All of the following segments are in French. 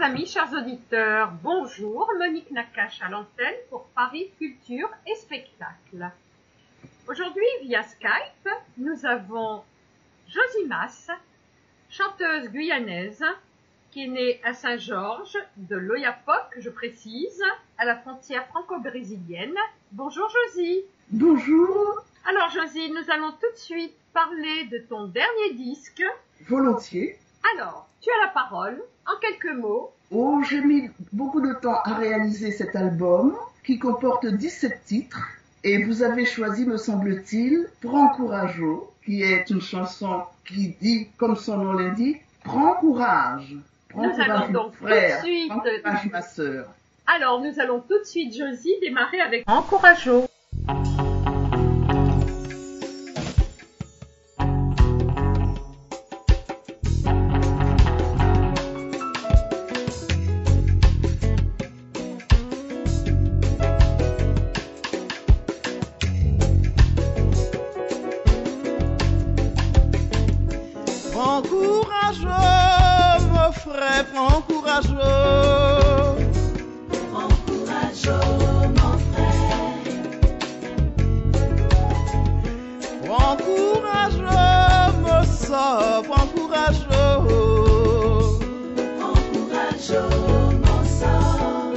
Chers amis, chers auditeurs, bonjour, Monique Nakache à l'antenne pour Paris Culture et Spectacle. Aujourd'hui, via Skype, nous avons Josie Mas, chanteuse guyanaise, qui est née à Saint-Georges, de l'Oyapock, je précise, à la frontière franco-brésilienne. Bonjour Josie. Bonjour. Alors Josie, nous allons tout de suite parler de ton dernier disque. Volontiers. Alors, tu as la parole, en quelques mots. Oh, j'ai mis beaucoup de temps à réaliser cet album qui comporte 17 titres et vous avez choisi, me semble-t-il, Prends Courageau, qui est une chanson qui dit, comme son nom l'indique, Prends courage. Prends Nous courage, allons donc frère. tout de suite... Prends courage, ma sœur. Alors, nous allons tout de suite, Josie, démarrer avec Prends Courageau. Prends courageux, mon frère, prends courageux. Prends courageux, mon frère. Prends courageux, mon sort, prends courageux. Prends courageux, mon sang.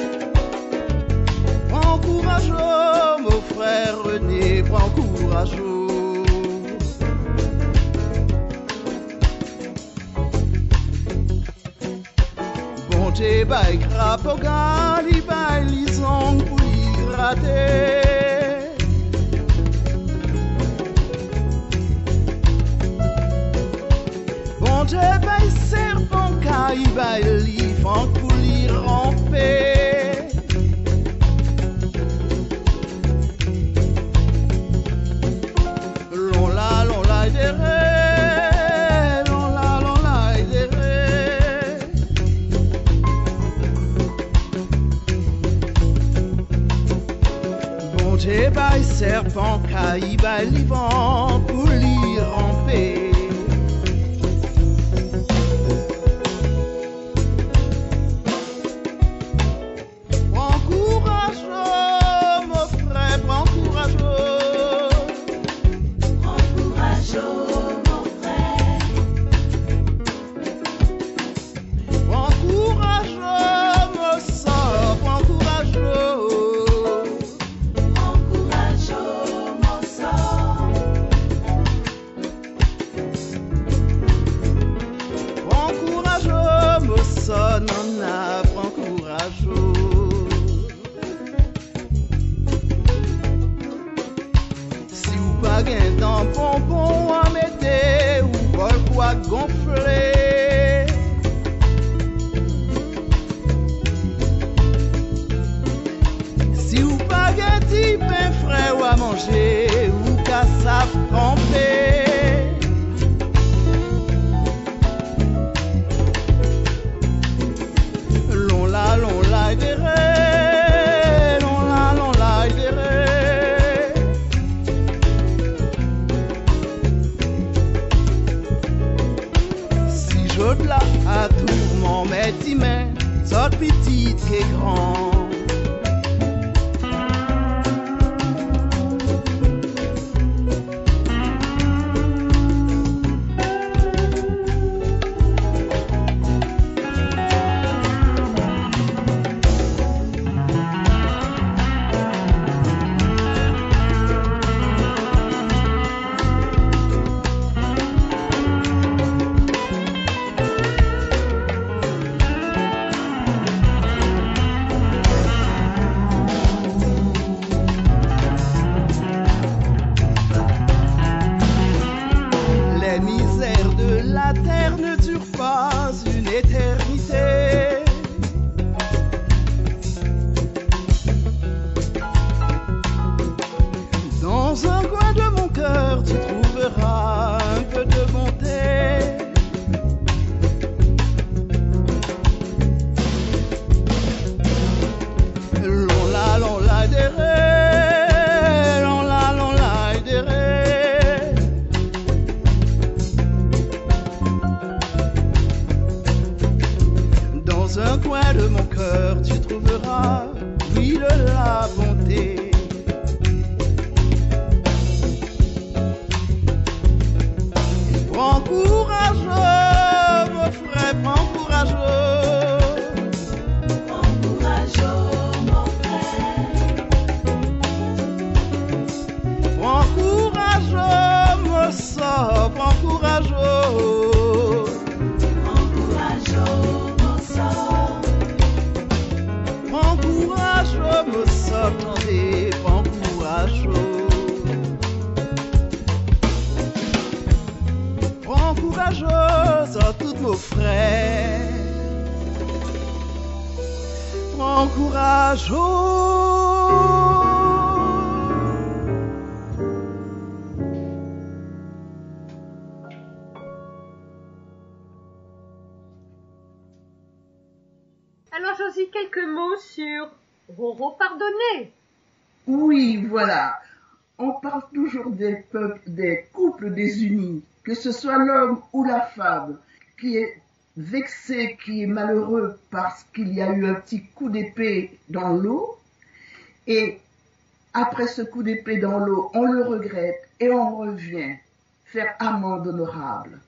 Prends courageux, mon frère René, prends courageux. Bon Dieu, bail crapogal, il bail lison pour y rater. Bon Dieu, bail serpent, car il bail l'ifant pour y ramper. L'on la derrière, l'on la derrière. Bon Dieu, bail serpent, caille, bail l'ivant pour l'y ramper. Prends courageux, mon frère, prends courageux. Prends courageux, mon frère. Prends courageux, mon sang, prends courageux. Prends courageux, mon sang. Prends courageux, mon son, non, prends courageux. Si ou pas gain dans bonbon à mettre ou bol quoi gonfler. Si ou pas gain petit pain frais ou à manger ou qu'à savent tremper. L'on la derrière, l'on la derrière. Si je là à tourment mes dix mains, soit petite et grand. un coin de mon cœur, tu trouveras, oui, de la bonté. Prends courage, mon frère, prends courage. Prends courage, mon frère. Prends courage, mon sang, prends courage. Prends courage, mon sang. Prends courage, mon sang, attendez, prends courage. Prends courage, à tous nos frères. Prends courage. Alors, Josie, quelques mots sur Roro pardonné. Oui, voilà. On parle toujours des peuples, des couples désunis, que ce soit l'homme ou la femme, qui est vexé, qui est malheureux parce qu'il y a eu un petit coup d'épée dans l'eau, et après ce coup d'épée dans l'eau, on le regrette et on revient faire amende honorable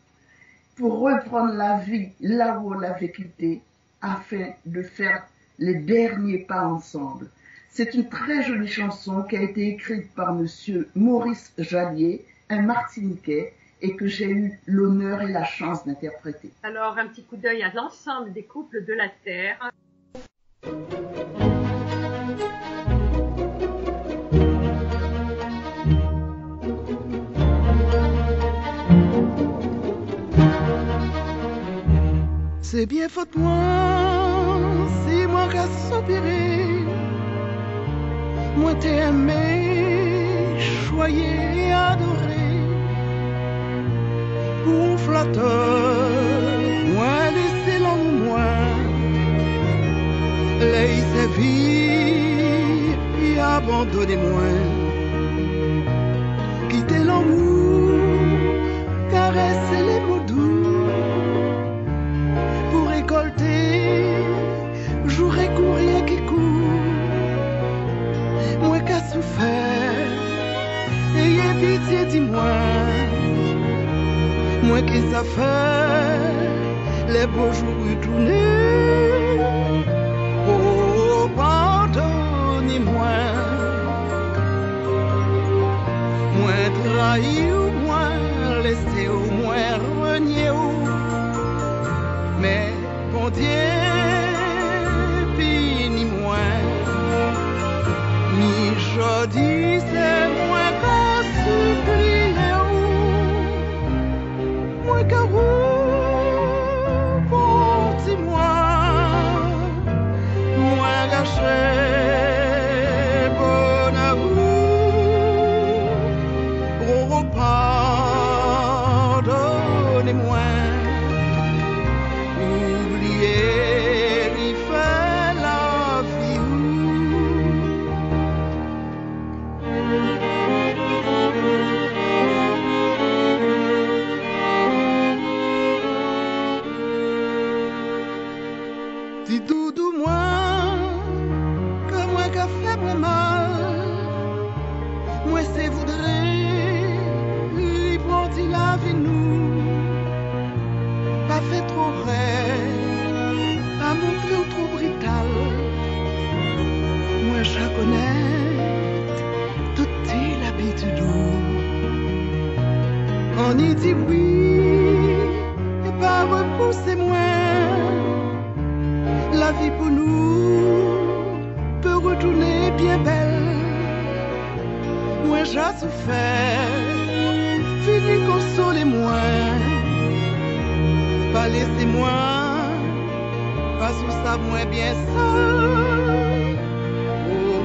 pour reprendre la vie là où on l'avait quittée, afin de faire les derniers pas ensemble. C'est une très jolie chanson qui a été écrite par monsieur Maurice Jallier, un Martiniquais, et que j'ai eu l'honneur et la chance d'interpréter. Alors, un petit coup d'œil à l'ensemble des couples de la Terre. C'est bien faute moi, si moi qu'a soupiré, moi t'ai aimé, choyé et adoré. Pour un flatteur, moi laissé l'amour moi, les servir et abandonner moi. Quitter l'amour, caresser les mots doux, pour récolter, j'aurais couru qui court. Moi qu'a souffert, ayez pitié, dis-moi. Moi qui ça fait, les beaux jours retournés. Oh, pardonnez-moi. Moi trahi ou moi laissé ou moi renié ou. Mais bon Dieu, pini-moi. Ni jodi, c'est moi qu'à supplier ou. Moi qu'à vous, dis-moi. Moi gâché, bon amour. Oh, pardonnez-moi. Oublier, il fait la vie. Dis doudou moi, que moi qu'a fait moi mal. Moi c'est voudrait, il prend la vie nous. Pas fait trop vrai, pas montré ou trop brutal. Moi je connais toute l'habitude. On y dit oui, et pas repousser moins. La vie pour nous peut retourner bien belle. Moi j'ai souffert, fini consolez-moi. Pas laissez-moi, pas sous ça moins bien seul.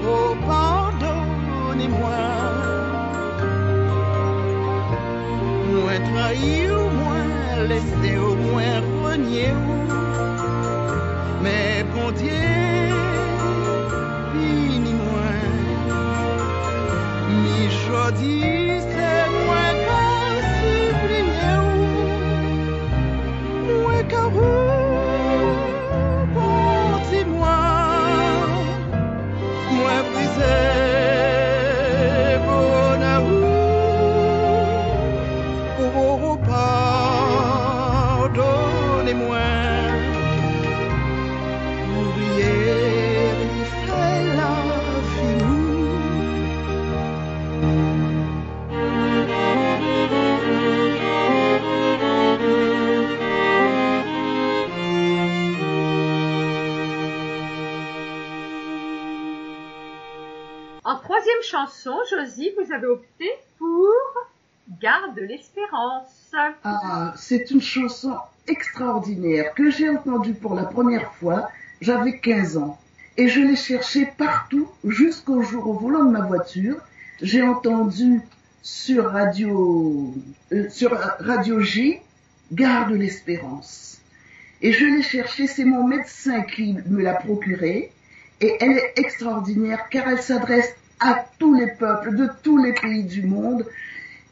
Oh, pardonnez-moi. Moi trahi ou moins laissé au moins renier ou. Mais bon Dieu, fini-moi. Mi jodi, c'est moi qu'à supplier ou. Moi qu'à vous, bon c'est bon oh, pardonnez-moi. Oublier, il fait la vie. En troisième chanson, Josie, vous avez opté pour Garde l'espérance. Ah, c'est une chanson extraordinaire que j'ai entendue pour la première fois, j'avais 15 ans. Et je l'ai cherchée partout jusqu'au jour au volant de ma voiture. J'ai entendu sur Radio J, Garde l'espérance. Et je l'ai cherchée, c'est mon médecin qui me l'a procurée. Et elle est extraordinaire car elle s'adresse à tous les peuples de tous les pays du monde.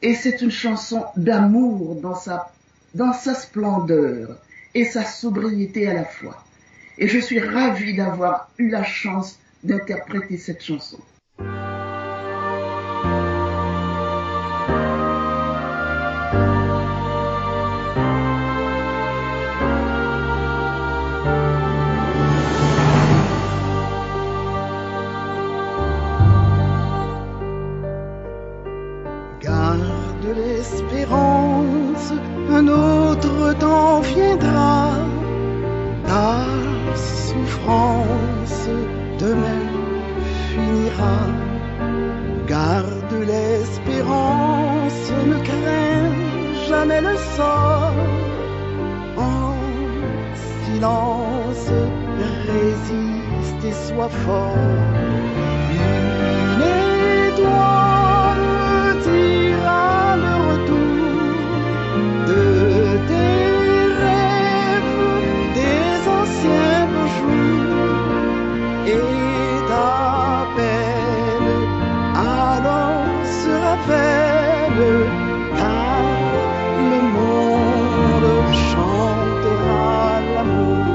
Et c'est une chanson d'amour dans sa splendeur et sa sobriété à la fois. Et je suis ravie d'avoir eu la chance d'interpréter cette chanson. Garde l'espérance, un autre temps viendra. Ta souffrance demain finira. Garde l'espérance, ne crains jamais le sort. En silence, résiste et sois fort. Une étoile dira le retour de tes rêves, des anciens beaux jours, et ta peine alors se rappelle, car le monde chantera l'amour.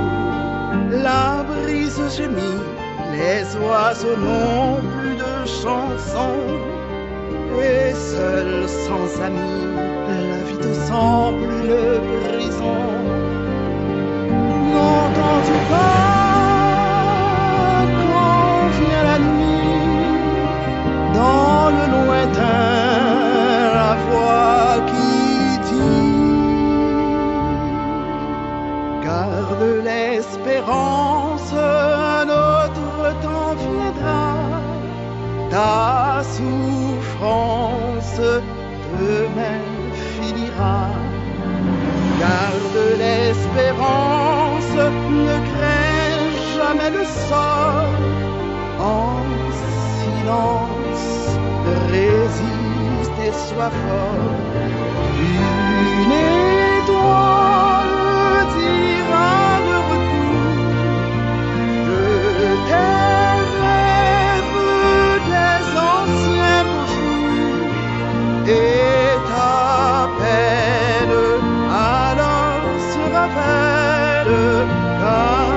La brise gémit, les oiseaux n'ont plus de chansons. Et seul, sans amis, la vie te semble une prison. N'entends-tu pas quand vient la nuit, dans le lointain, la voix qui dit garde l'espérance, un autre temps viendra. Ta souffrance demain finira. Garde l'espérance, ne crains jamais le sort. En silence, résiste et sois fort. Une étoile dira le retour de tes rêves, des anciens beaux jours, et ta peine alors se rappelle, car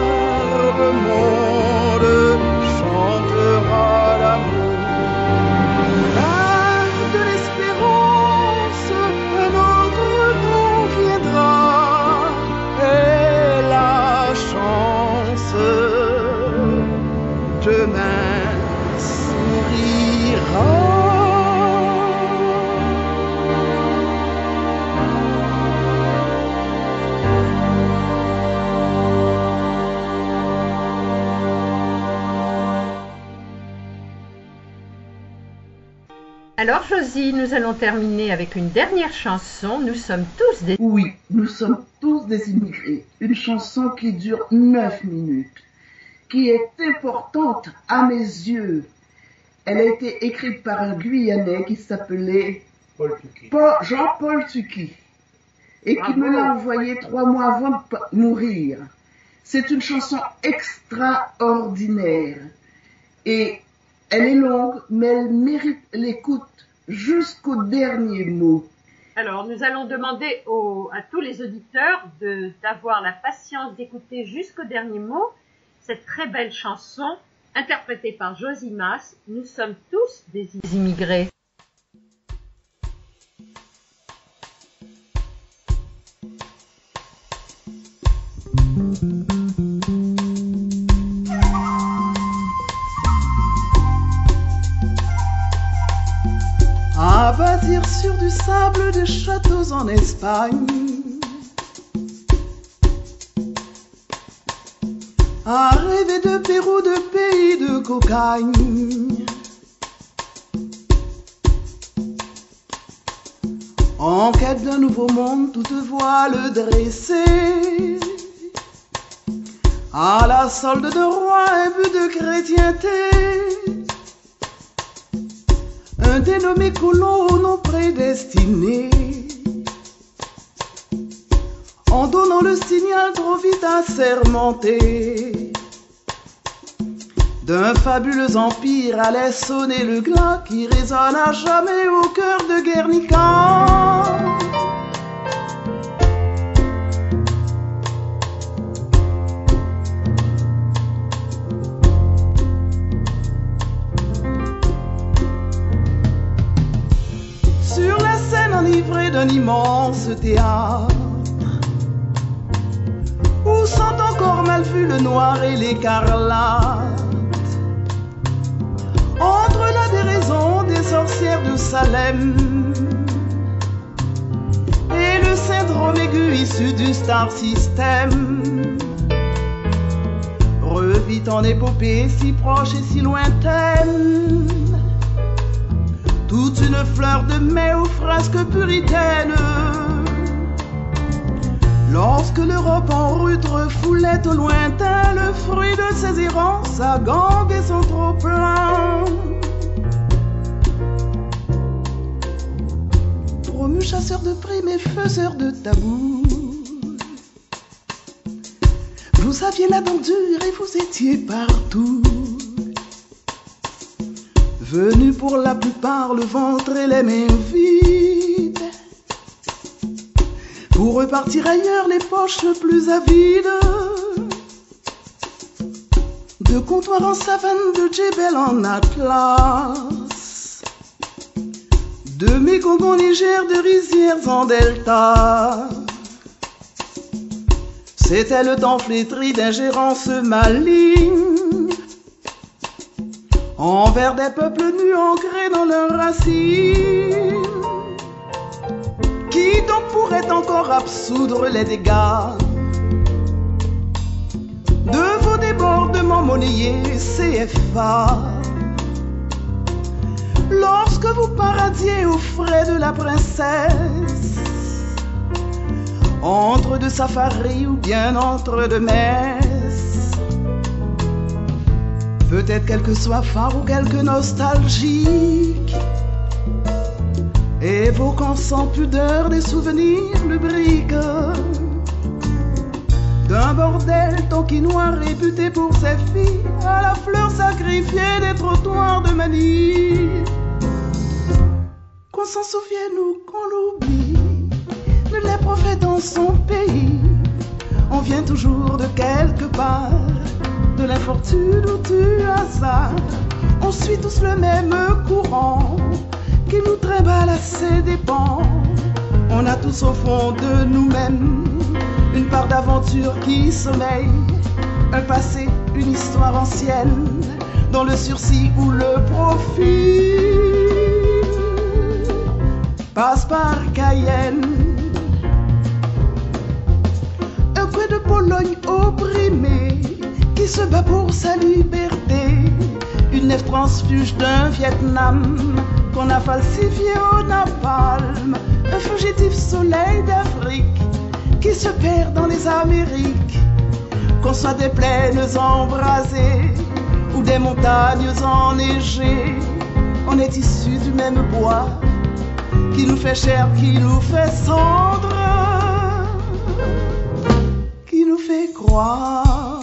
le monde chantera l'amour. Garde l'espérance, un autre temps viendra, et la chance demain sourira. Alors Josie, nous allons terminer avec une dernière chanson. Nous sommes tous des... Oui, nous sommes tous des immigrés. Une chanson qui dure 9 minutes, qui est importante à mes yeux. Elle a été écrite par un Guyanais qui s'appelait Jean-Paul Tucky et qui me l'a envoyée 3 mois avant de mourir. C'est une chanson extraordinaire et elle est longue, mais elle mérite l'écoute jusqu'au dernier mot. Alors, nous allons demander à tous les auditeurs d'avoir la patience d'écouter jusqu'au dernier mot cette très belle chanson interprété par Josimas, Nous sommes tous des immigrés. À bâtir sur du sable des châteaux en Espagne, à rêver de Pérou, de pays de cocagne, en quête d'un nouveau monde, toute voile dressée, à la solde de roi, un but de chrétienté, un dénommé colon non prédestiné, en donnant le signal trop vite assermenté, d'un fabuleux empire allait sonner le glas qui résonne à jamais au cœur de Guernica. Sur la scène enivrée d'un immense théâtre, où sont encore mal vus le noir et l'écarlate, entre la déraison des sorcières de Salem et le syndrome aigu issu du star system, revit en épopée si proche et si lointaine, toute une fleur de mai aux frasques puritaines, lorsque l'Europe en rude refoulait au lointain le fruit de ses errances, sa gangue et son trop-plein. Promus chasseurs de primes et faiseurs de tabous, vous aviez la dent dure et vous étiez partout, venus pour la plupart le ventre et les mains vides, pour repartir ailleurs les poches plus avides, de comptoir en savane, de Djebel en Atlas, de Mékong en Niger, de rizières en Delta. C'était le temps flétri d'ingérence maligne envers des peuples nus ancrés dans leurs racines. Qui donc pourrait encore absoudre les dégâts de vos débordements monnayés CFA, lorsque vous paradiez aux frais de la princesse, entre deux safaris ou bien entre deux messes, peut-être quelque soifard ou quelque nostalgique, évoquant sans pudeur des souvenirs lubriques d'un bordel toquinois réputé pour ses filles, à la fleur sacrifiée des trottoirs de Manille. Qu'on s'en souvienne ou qu'on l'oublie, nul n'est prophète dans son pays. On vient toujours de quelque part, de l'infortune ou du hasard. On suit tous le même courant qui nous trimballe à ses dépens. On a tous au fond de nous-mêmes une part d'aventure qui sommeille, un passé, une histoire ancienne, dans le sursis ou le profil passe par Cayenne. Un coin de Pologne opprimé qui se bat pour sa liberté, une nef transfuge d'un Vietnam qu'on a falsifié au napalm, un fugitif soleil d'Afrique qui se perd dans les Amériques, qu'on soit des plaines embrasées ou des montagnes enneigées, on est issus du même bois qui nous fait chair, qui nous fait cendre, qui nous fait croire.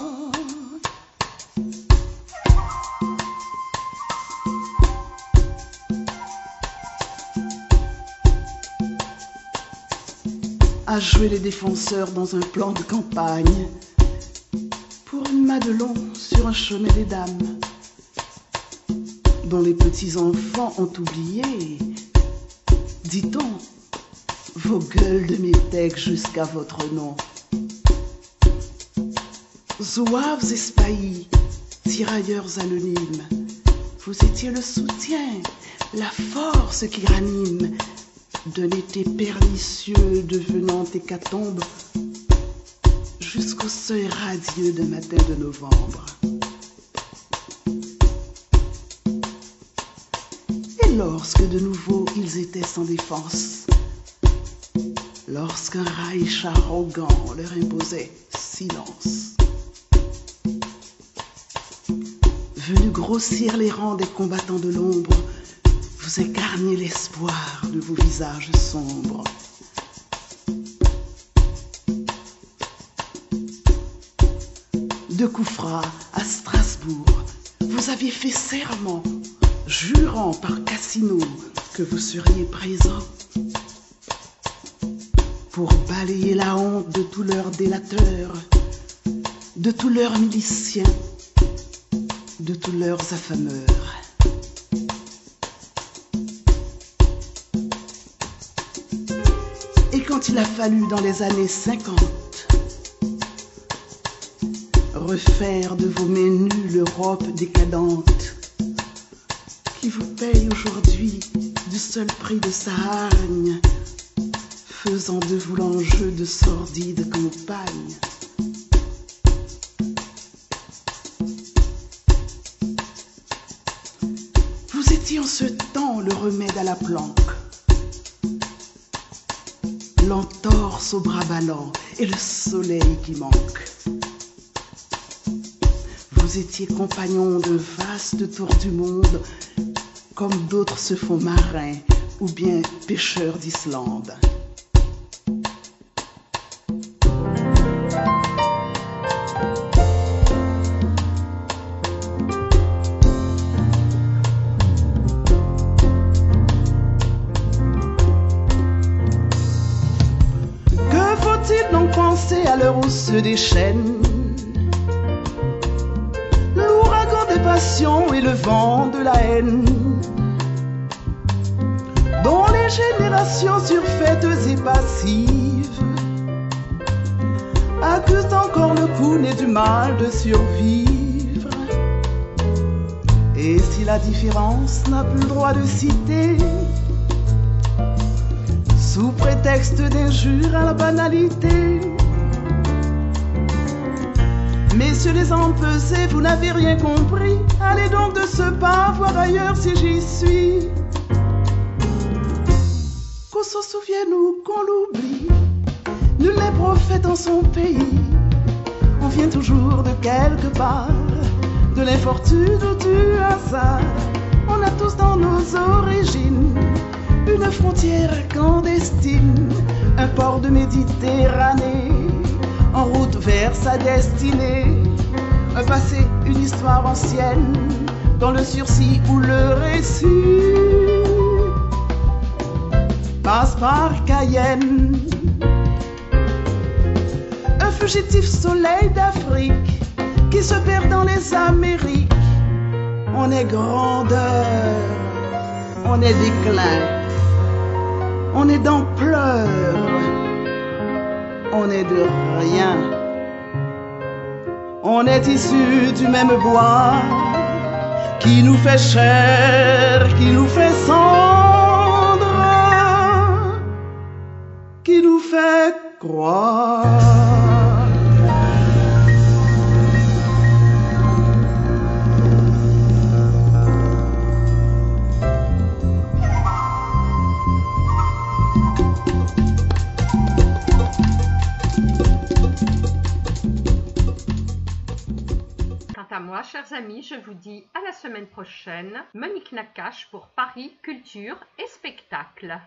À jouer les défenseurs dans un plan de campagne, pour une Madelon sur un chemin des dames, dont les petits-enfants ont oublié, dit-on, vos gueules de métèques jusqu'à votre nom. Zouaves espahis, tirailleurs anonymes, vous étiez le soutien, la force qui ranime d'un été pernicieux devenant hécatombe jusqu'au seuil radieux d'un matin de novembre. Et lorsque de nouveau ils étaient sans défense, lorsqu'un Reich arrogant leur imposait silence, venu grossir les rangs des combattants de l'ombre, vous incarniez l'espoir de vos visages sombres. De Koufra à Strasbourg, vous aviez fait serment, jurant par Cassino que vous seriez présent pour balayer la honte de tous leurs délateurs, de tous leurs miliciens, de tous leurs affameurs. Et quand il a fallu dans les années 50 refaire de vos menus l'Europe décadente qui vous paye aujourd'hui du seul prix de sa hargne, faisant de vous l'enjeu de sordides campagnes, vous étiez en ce temps le remède à la planque, l'entorse au bras ballant et le soleil qui manque. Vous étiez compagnon d'un vaste tour du monde, comme d'autres se font marins ou bien pêcheurs d'Islande. Que faut-il donc penser à l'heure où se déchaîne l'ouragan des passions et le vent de la haine, dont les générations surfaites et passives accusent encore le coup né du mal de survivre. Et si la différence n'a plus le droit de citer, sous prétexte d'injure à la banalité, messieurs les empesés, vous n'avez rien compris. Allez donc de ce pas voir ailleurs si j'y suis. Qu'on s'en souvienne ou qu'on l'oublie, nul n'est prophète en son pays. On vient toujours de quelque part, de l'infortune ou du hasard. On a tous dans nos origines une frontière clandestine, un port de Méditerranée en route vers sa destinée, un passé, une histoire ancienne, dans le sursis où le récit passe par Cayenne. Un fugitif soleil d'Afrique qui se perd dans les Amériques. On est grandeur, on est déclin, on est d'ampleur, on est de rien. On est issu du même bois qui nous fait chair, qui nous fait cendre, qui nous fait croire. À moi, chers amis, je vous dis à la semaine prochaine. Monique Nakache pour Paris Culture et Spectacle.